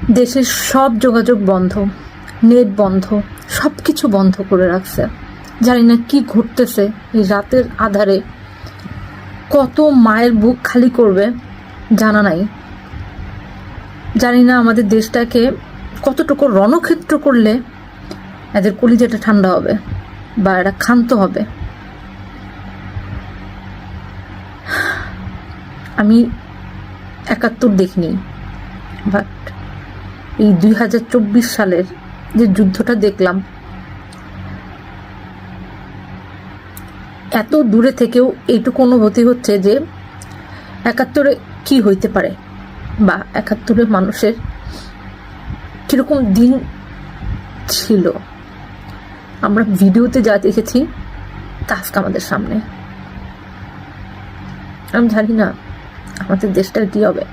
দেশের সব যোগাযোগ বন্ধ, নেট বন্ধ, সব কিছু বন্ধ করে রাখছে। জানি না কি ঘটতেছে এই রাতের আধারে, কত মায়ের বুক খালি করবে জানা নাই। জানি না আমাদের দেশটাকে কতটুকু রণক্ষেত্র করলে এদের কলিজাটা ঠান্ডা হবে বা এরা ক্ষান্ত হবে। আমি ৭১ দেখিনি, বাট এই ২০২৪ সালের যে যুদ্ধটা দেখলাম, এত দূরে থেকেও এইটুকু অনুভূতি হচ্ছে যে ৭১ কি হইতে পারে বা ৭১ মানুষের কিরকম দিন ছিল। আমরা ভিডিওতে যা দেখেছি তা আজকে আমাদের সামনে। আমি জানি না আমাদের দেশটার কি হবে।